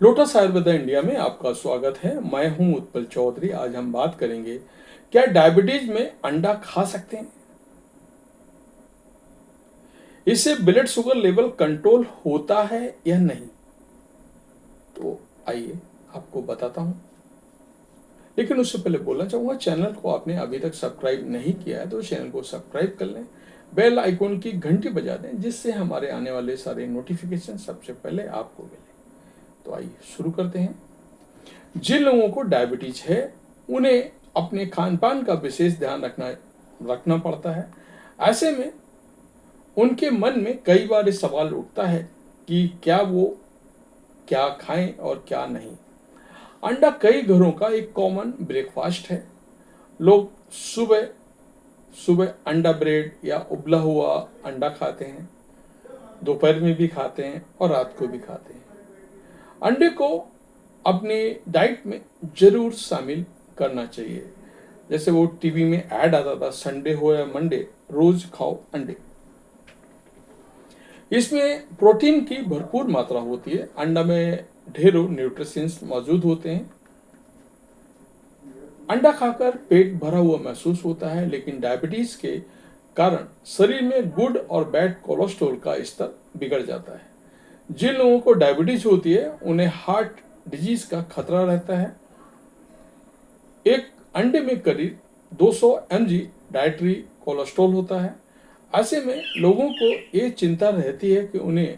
Lotus Ayurveda India में आपका स्वागत है। मैं हूं उत्पल चौधरी। आज हम बात करेंगे, क्या डायबिटीज में अंडा खा सकते हैं? इससे ब्लड शुगर लेवल कंट्रोल होता है या नहीं? तो आइए आपको बताता हूं। लेकिन उससे पहले बोलना चाहूंगा, चैनल को आपने अभी तक सब्सक्राइब नहीं किया है तो चैनल को सब्सक्राइब कर लें, बेल आइकॉन की घंटी बजा दें, जिससे हमारे आने वाले सारे नोटिफिकेशन सबसे पहले आपको मिले। तो आइए शुरू करते हैं। जिन लोगों को डायबिटीज है उन्हें अपने खान पान का विशेष ध्यान रखना पड़ता है। ऐसे में उनके मन में कई बार ये सवाल उठता है कि क्या खाएं और क्या नहीं। अंडा कई घरों का एक कॉमन ब्रेकफास्ट है। लोग सुबह सुबह अंडा ब्रेड या उबला हुआ अंडा खाते हैं, दोपहर में भी खाते हैं और रात को भी खाते हैं। अंडे को अपने डाइट में जरूर शामिल करना चाहिए। जैसे वो टीवी में ऐड आता था, संडे हो या मंडे, रोज खाओ अंडे। इसमें प्रोटीन की भरपूर मात्रा होती है। अंडा में ढेरों न्यूट्रिशंस मौजूद होते हैं। अंडा खाकर पेट भरा हुआ महसूस होता है, लेकिन डायबिटीज के कारण शरीर में गुड और बैड कोलेस्ट्रॉल का स्तर बिगड़ जाता है। जिन लोगों को डायबिटीज होती है उन्हें हार्ट डिजीज का खतरा रहता है। एक अंडे में करीब 200 mg डाइटरी कोलेस्ट्रॉल होता है। ऐसे में लोगों को ये चिंता रहती है कि उन्हें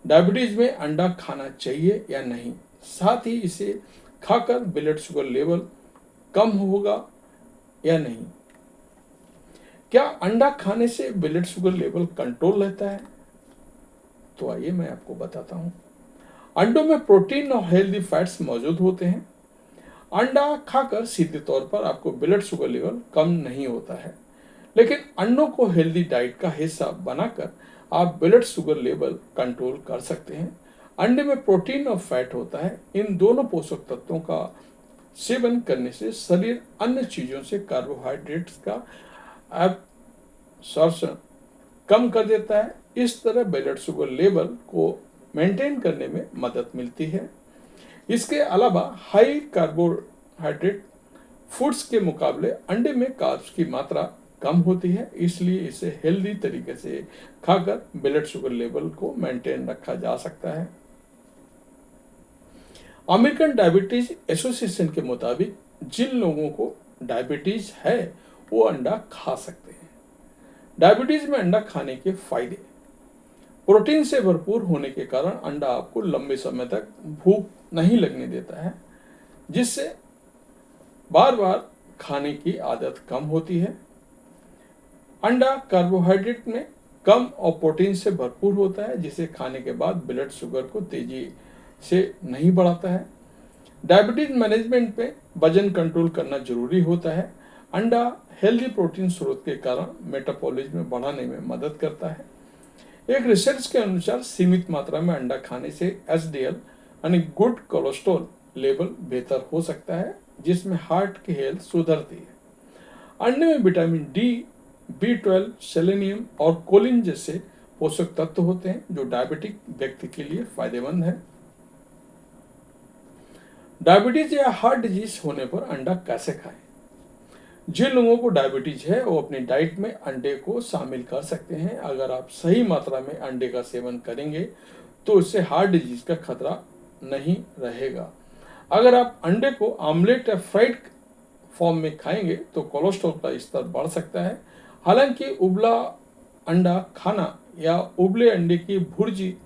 डायबिटीज में अंडा खाना चाहिए या नहीं, साथ ही इसे खाकर ब्लड शुगर लेवल कम होगा या नहीं। क्या अंडा खाने से ब्लड शुगर लेवल कंट्रोल रहता है? तो आइए मैं आपको बताता हूं। अंडों में प्रोटीन और हेल्दी फैट्स मौजूद होते हैं। अंडा खाकर सीधे तौर पर आपको ब्लड शुगर लेवल कम नहीं होता है, लेकिन अंडों को हेल्दी डाइट का हिस्सा बनाकर आप ब्लड शुगर लेवल कंट्रोल कर सकते हैं। अंडे में प्रोटीन और फैट होता है। इन दोनों पोषक तत्वों का सेवन करने से शरीर अन्य चीजों से कार्बोहाइड्रेट्स का एब्सॉर्प्शन कम कर देता है। इस तरह ब्लड शुगर लेवल को मेंटेन करने में मदद मिलती है। इसके अलावा हाई कार्बोहाइड्रेट फूड्स के मुकाबले अंडे में कार्ब्स की मात्रा कम होती है, इसलिए इसे हेल्दी तरीके से खाकर ब्लड शुगर लेवल को मेंटेन रखा जा सकता है। अमेरिकन डायबिटीज एसोसिएशन के मुताबिक जिन लोगों को डायबिटीज है वो अंडा खा सकते हैं। डायबिटीज में अंडा खाने के फायदे: प्रोटीन से भरपूर होने के कारण अंडा आपको लंबे समय तक भूख नहीं लगने देता है, जिससे बार बार खाने की आदत कम होती है। अंडा कार्बोहाइड्रेट में कम और प्रोटीन से भरपूर होता है, जिसे खाने के बाद ब्लड शुगर को तेजी से नहीं बढ़ाता है। डायबिटीज मैनेजमेंट में वजन कंट्रोल करना जरूरी होता है। अंडा हेल्दी प्रोटीन स्रोत के कारण मेटाबॉलिज्म बढ़ाने में मदद करता है। एक रिसर्च के अनुसार सीमित मात्रा में अंडा खाने से एचडीएल यानी गुड कोलेस्ट्रॉल लेवल बेहतर हो सकता है, जिसमें हार्ट की हेल्थ सुधरती है। अंडे में विटामिन डी, B12, सेलेनियम और कोलिन जैसे पोषक तत्व होते हैं, जो डायबिटिक व्यक्ति के लिए फायदेमंद है। डायबिटीज या हार्ट डिजीज होने पर अंडा कैसे खाएं? जिन लोगों को डायबिटीज है वो अपनी डाइट में अंडे को शामिल कर सकते हैं। अगर आप सही मात्रा में अंडे का सेवन करेंगे तो इससे हार्ट डिजीज का खतरा नहीं रहेगा। अगर आप अंडे को आमलेट या फ्राइड फॉर्म में खाएंगे तो कोलेस्ट्रॉल का स्तर बढ़ सकता है। हालांकि उबला अंडा खाना या उबले अंडे की भुर्जी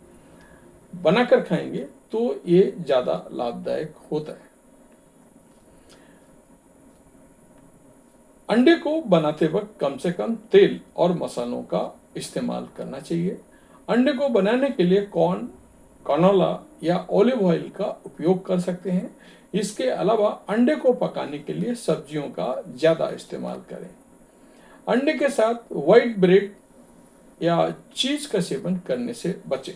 बनाकर खाएंगे तो ये ज्यादा लाभदायक होता है। अंडे को बनाते वक्त कम से कम तेल और मसालों का इस्तेमाल करना चाहिए। अंडे को बनाने के लिए कॉर्न, कैनोला या ऑलिव ऑयल का उपयोग कर सकते हैं। इसके अलावा अंडे को पकाने के लिए सब्जियों का ज्यादा इस्तेमाल करें। अंडे के साथ व्हाइट ब्रेड या चीज का सेवन करने से बचें।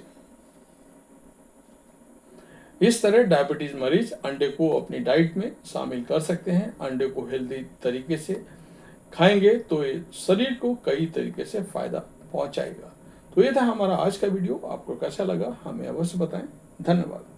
इस तरह डायबिटीज मरीज अंडे को अपनी डाइट में शामिल कर सकते हैं। अंडे को हेल्दी तरीके से खाएंगे तो ये शरीर को कई तरीके से फायदा पहुंचाएगा। तो ये था हमारा आज का वीडियो। आपको कैसा लगा हमें अवश्य बताएं। धन्यवाद।